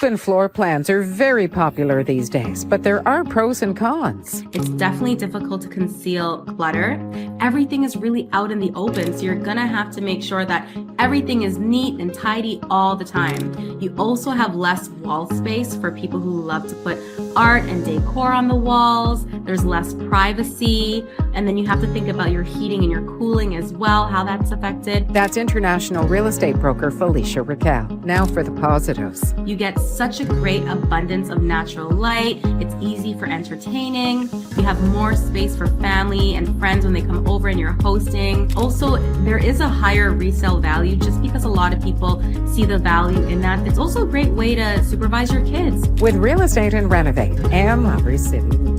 Open floor plans are very popular these days, but there are pros and cons. It's definitely difficult to conceal clutter. Everything is really out in the open, so you're gonna have to make sure that everything is neat and tidy all the time. You also have less wall space for people who love to put art and decor on the walls. There's less privacy, and then you have to think about your heating and your cooling as well, how that's affected. That's international real estate broker Falesha Raquel. Now for the positives. You get such a great abundance of natural light. It's easy for entertaining. You have more space for family and friends when they come over and you're hosting. Also, there is a higher resale value just because a lot of people see the value in that. It's also a great way to supervise your kids. With Real Estate and Renovate and Every City.